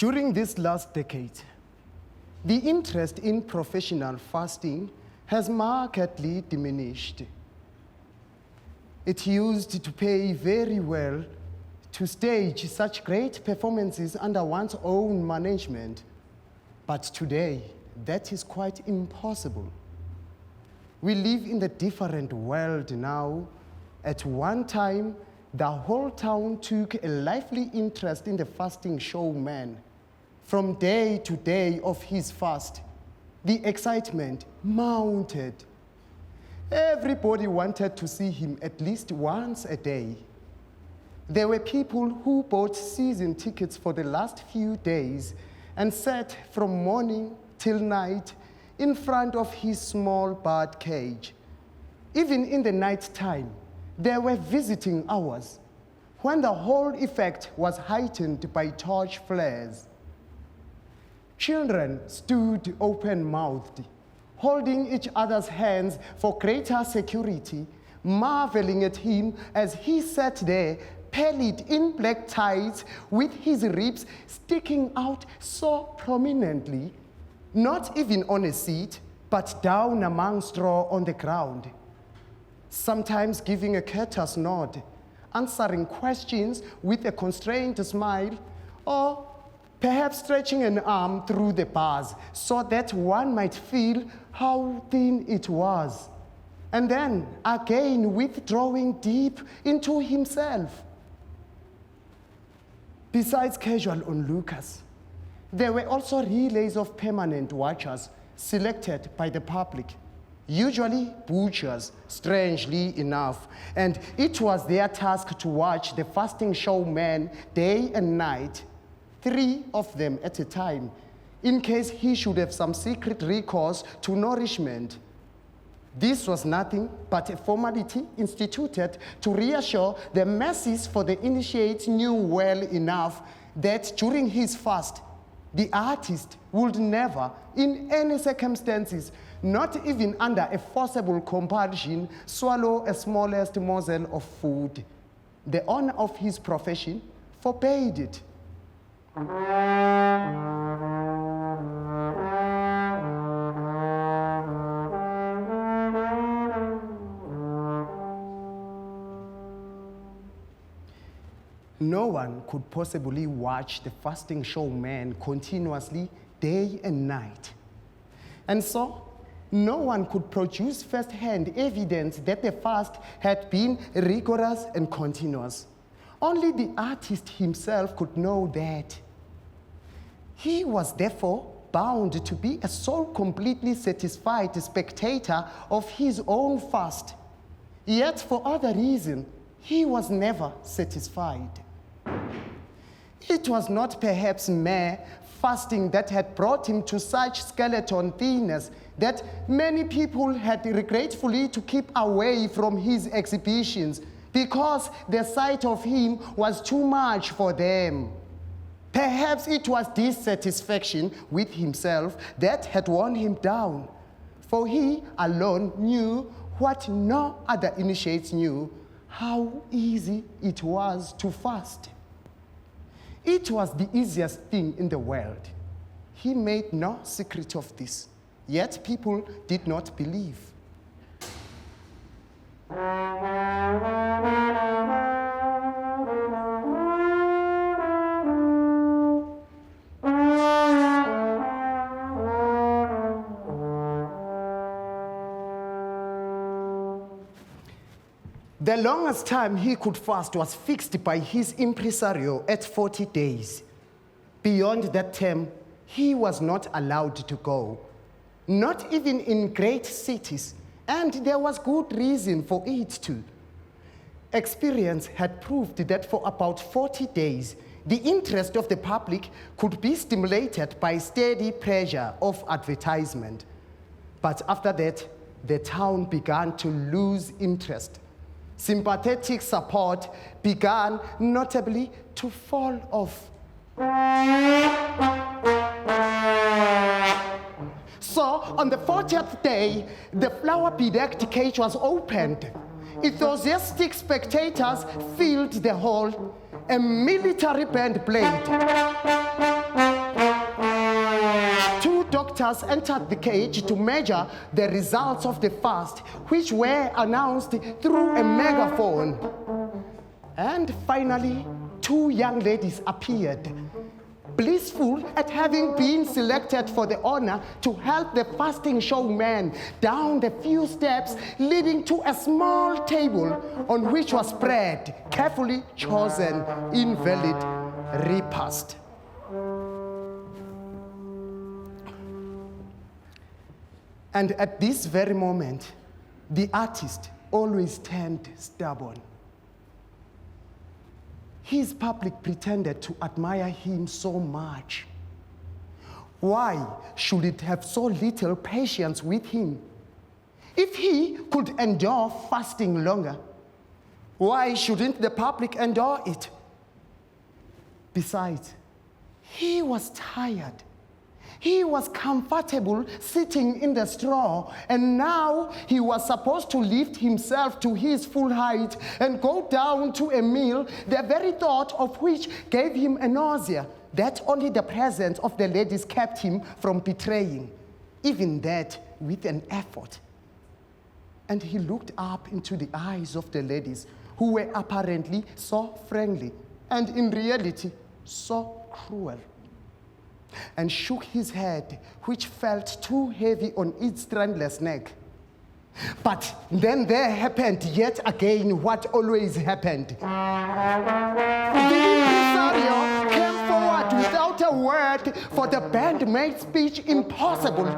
During this last decade, the interest in professional fasting has markedly diminished. It used to pay very well to stage such great performances under one's own management, but today, that is quite impossible. We live in a different world now. At one time, the whole town took a lively interest in the fasting showman. From day to day of his fast, the excitement mounted. Everybody wanted to see him at least once a day. There were people who bought season tickets for the last few days and sat from morning till night in front of his small bird cage. Even in the night time, there were visiting hours when the whole effect was heightened by torch flares. Children stood open-mouthed, holding each other's hands for greater security, marveling at him as he sat there, pallid in black tights, with his ribs sticking out so prominently, not even on a seat, but down among straw on the ground. Sometimes giving a courteous nod, answering questions with a constrained smile, or perhaps stretching an arm through the bars so that one might feel how thin it was, and then again withdrawing deep into himself. Besides casual onlookers, there were also relays of permanent watchers selected by the public, usually butchers, strangely enough, and it was their task to watch the fasting showman day and night, 3 of them at a time, in case he should have some secret recourse to nourishment. This was nothing but a formality instituted to reassure the masses, for the initiates knew well enough that during his fast, the artist would never, in any circumstances, not even under a forcible compulsion, swallow a smallest morsel of food. The honor of his profession forbade it. No one could possibly watch the fasting showman continuously day and night. And so, no one could produce first-hand evidence that the fast had been rigorous and continuous. Only the artist himself could know that. He was therefore bound to be a sole completely satisfied spectator of his own fast. Yet for other reason, he was never satisfied. It was not perhaps mere fasting that had brought him to such skeleton thinness that many people had regretfully to keep away from his exhibitions, because the sight of him was too much for them. Perhaps it was dissatisfaction with himself that had worn him down, for he alone knew what no other initiates knew, how easy it was to fast. It was the easiest thing in the world. He made no secret of this, yet people did not believe. The longest time he could fast was fixed by his impresario at 40 days. Beyond that term, he was not allowed to go, not even in great cities, and there was good reason for it too. Experience had proved that for about 40 days, the interest of the public could be stimulated by steady pressure of advertisement. But after that, the town began to lose interest. Sympathetic support began notably to fall off. So, on the 40th day, the flower-bedecked cage was opened. Enthusiastic spectators filled the hall. A military band played. curators entered the cage to measure the results of the fast, which were announced through a megaphone. And finally, 2 young ladies appeared, blissful at having been selected for the honor to help the fasting showman down the few steps leading to a small table on which was spread carefully chosen invalid repast. And at this very moment, the artist always turned stubborn. His public pretended to admire him so much. Why should it have so little patience with him? If he could endure fasting longer, why shouldn't the public endure it? Besides, he was tired. He was comfortable sitting in the straw, and now he was supposed to lift himself to his full height and go down to a meal, the very thought of which gave him a nausea that only the presence of the ladies kept him from betraying, even that with an effort. And he looked up into the eyes of the ladies, who were apparently so friendly and in reality so cruel, and shook his head, which felt too heavy on its strandless neck. But then there happened yet again what always happened. The impresario came forward without a word, for the band made speech impossible,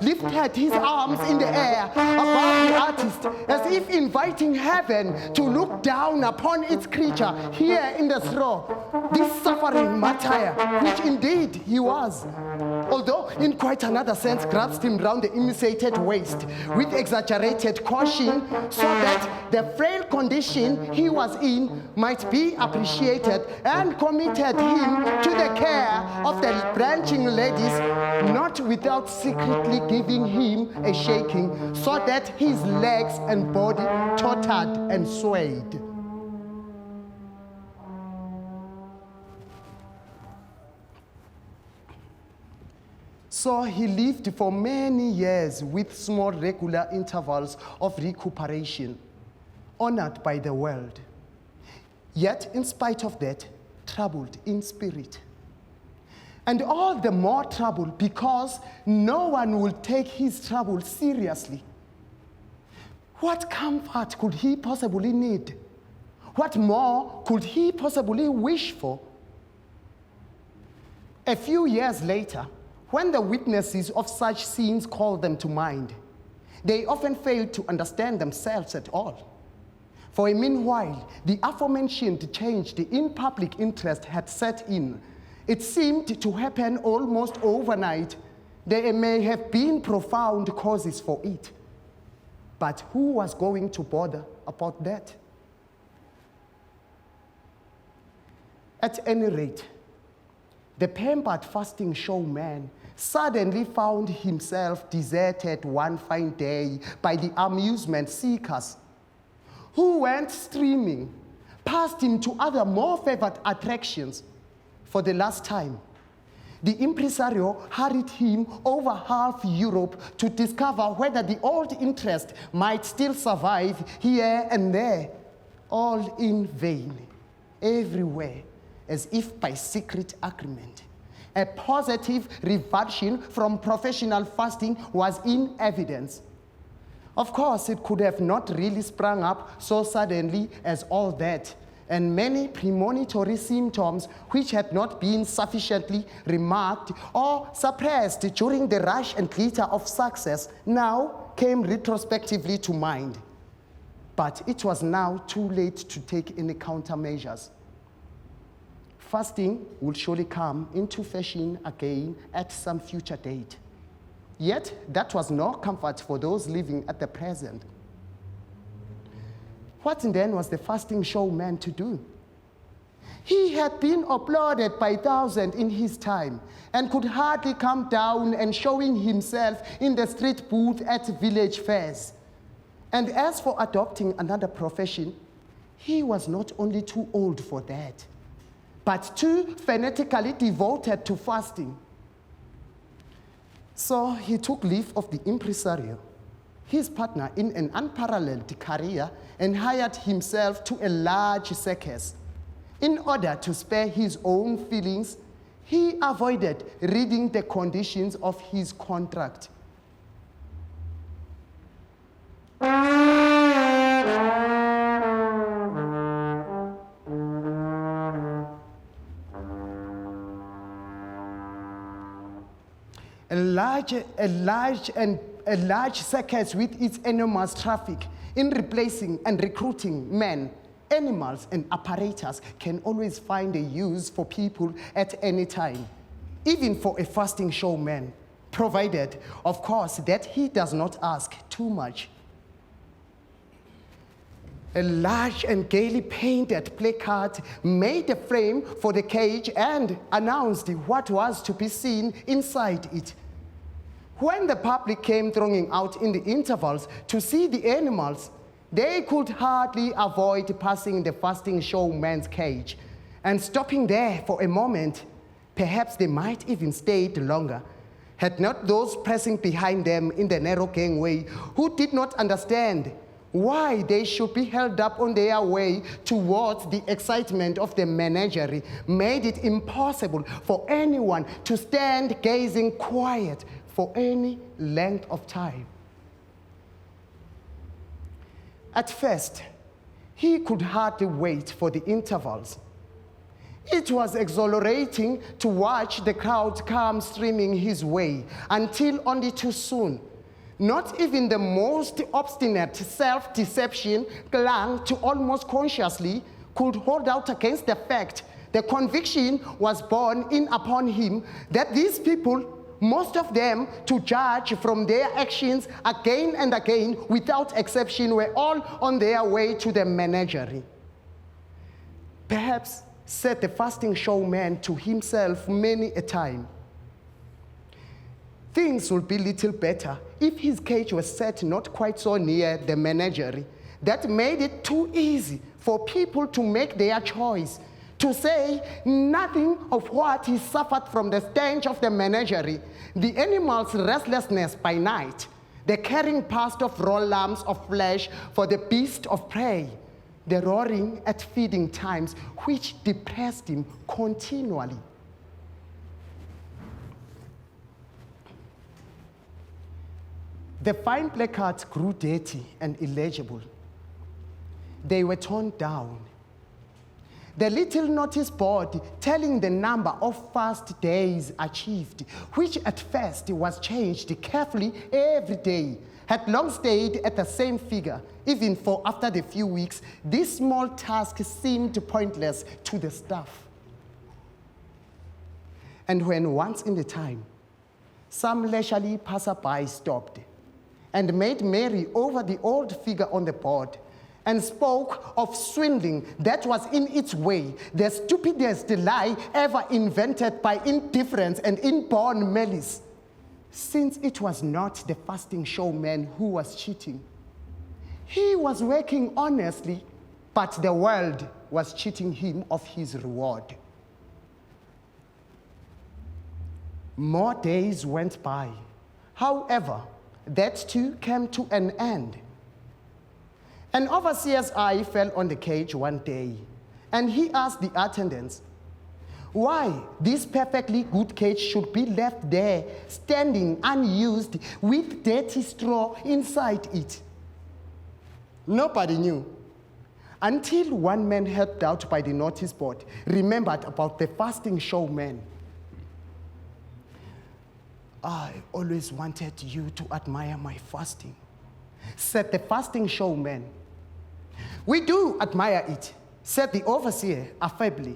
lifted his arms in the air above the artist, as if inviting heaven to look down upon its creature here in the straw, this suffering martyr, which indeed he was, although in quite another sense grasped him round the emaciated waist with exaggerated caution, so that the frail condition he was in might be appreciated, and committed him to the care of the branching ladies, not without secretly giving him a shaking, so that his legs and body tottered and swayed. So he lived for many years with small regular intervals of recuperation, honored by the world. Yet, in spite of that, troubled in spirit. And all the more troubled because no one will take his trouble seriously. What comfort could he possibly need? What more could he possibly wish for? A few years later, when the witnesses of such scenes call them to mind, they often fail to understand themselves at all. For meanwhile, the aforementioned change in public interest had set in. It seemed to happen almost overnight. There may have been profound causes for it. But who was going to bother about that? At any rate, the pampered fasting showman suddenly found himself deserted one fine day by the amusement seekers, who went streaming past him to other more favored attractions. For the last time, the impresario hurried him over half Europe to discover whether the old interest might still survive here and there, all in vain, everywhere, as if by secret agreement. A positive revulsion from professional fasting was in evidence. Of course, it could have not really sprung up so suddenly as all that, and many premonitory symptoms which had not been sufficiently remarked or suppressed during the rush and glitter of success now came retrospectively to mind. But it was now too late to take any countermeasures. Fasting will surely come into fashion again at some future date. Yet, that was no comfort for those living at the present. What then was the fasting showman to do? He had been applauded by thousands in his time and could hardly come down and showing himself in the street booth at village fairs. And as for adopting another profession, he was not only too old for that, but too fanatically devoted to fasting. So he took leave of the impresario, his partner in an unparalleled career, and hired himself to a large circus. In order to spare his own feelings, he avoided reading the conditions of his contract. A large circus with its enormous traffic in replacing and recruiting men, animals, and apparatus can always find a use for people at any time, even for a fasting showman, provided, of course, that he does not ask too much. A large and gaily painted placard made a frame for the cage and announced what was to be seen inside it. When the public came thronging out in the intervals to see the animals, they could hardly avoid passing the fasting showman's cage and stopping there for a moment. Perhaps they might even stayed longer, had not those pressing behind them in the narrow gangway who did not understand why they should be held up on their way towards the excitement of the menagerie made it impossible for anyone to stand gazing quiet for any length of time. At first, he could hardly wait for the intervals. It was exhilarating to watch the crowd come streaming his way until only too soon, not even the most obstinate self-deception clung to almost consciously could hold out against the fact. The conviction was borne in upon him that these people, most of them, to judge from their actions again and again, without exception, were all on their way to the menagerie. Perhaps, said the fasting showman to himself many a time, things would be little better if his cage was set not quite so near the menagerie. That made it too easy for people to make their choice, to say nothing of what he suffered from the stench of the menagerie, the animals' restlessness by night, the carrying past of raw lumps of flesh for the beast of prey, the roaring at feeding times, which depressed him continually. The fine placards grew dirty and illegible. They were torn down. The little notice board telling the number of fast days achieved, which at first was changed carefully every day, had long stayed at the same figure. Even for after the few weeks, this small task seemed pointless to the staff. And when once in the time, some leisurely passerby stopped and made merry over the old figure on the board, and spoke of swindling that was in its way, the stupidest lie ever invented by indifference and inborn malice, since it was not the fasting showman who was cheating. He was working honestly, but the world was cheating him of his reward. More days went by. However, that too came to an end. An overseer's eye fell on the cage one day, and he asked the attendants why this perfectly good cage should be left there, standing unused with dirty straw inside it. Nobody knew, until one man, helped out by the notice board, remembered about the fasting showman. I always wanted you to admire my fasting, said the fasting showman. We do admire it, said the overseer affably.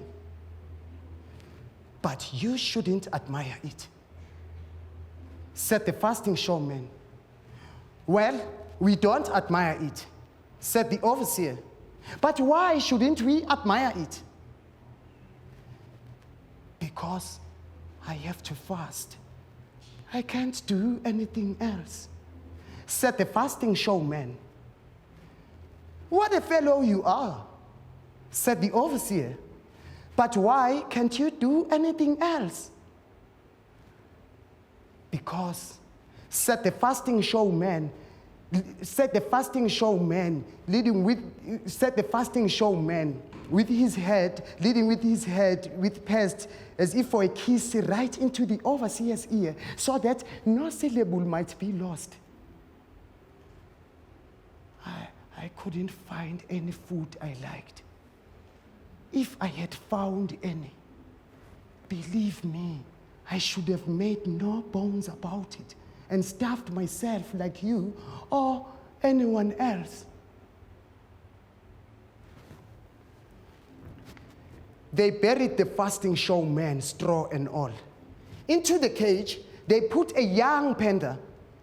But you shouldn't admire it, said the fasting showman. Well, we don't admire it, said the overseer. But why shouldn't we admire it? Because I have to fast. I can't do anything else, said the fasting showman. What a fellow you are, said the overseer. But why can't you do anything else? Because because, said the fasting showman, with his head, leading with his head with pest, as if for a kiss right into the overseer's ear, so that no syllable might be lost. I couldn't find any food I liked. If I had found any, believe me, I should have made no bones about it and starved myself like you or anyone else. They buried the fasting showman, straw and all. Into the cage, they put a young panda.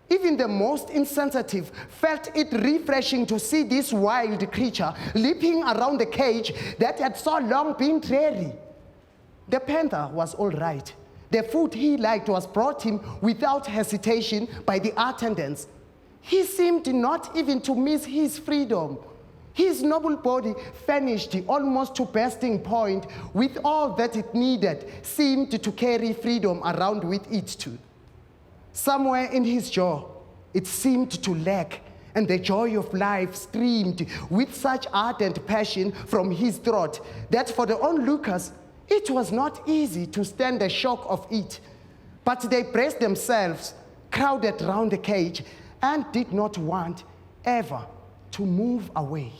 Even the most insensitive felt it refreshing to see this wild creature leaping around the cage that had so long been dreary. The panda was all right. The food he liked was brought him without hesitation by the attendants. He seemed not even to miss his freedom. His noble body, furnished almost to bursting point with all that it needed, seemed to carry freedom around with it too. Somewhere in his jaw, it seemed to lack, and the joy of life streamed with such ardent passion from his throat that for the onlookers, it was not easy to stand the shock of it. But they braced themselves, crowded round the cage, and did not want ever to move away.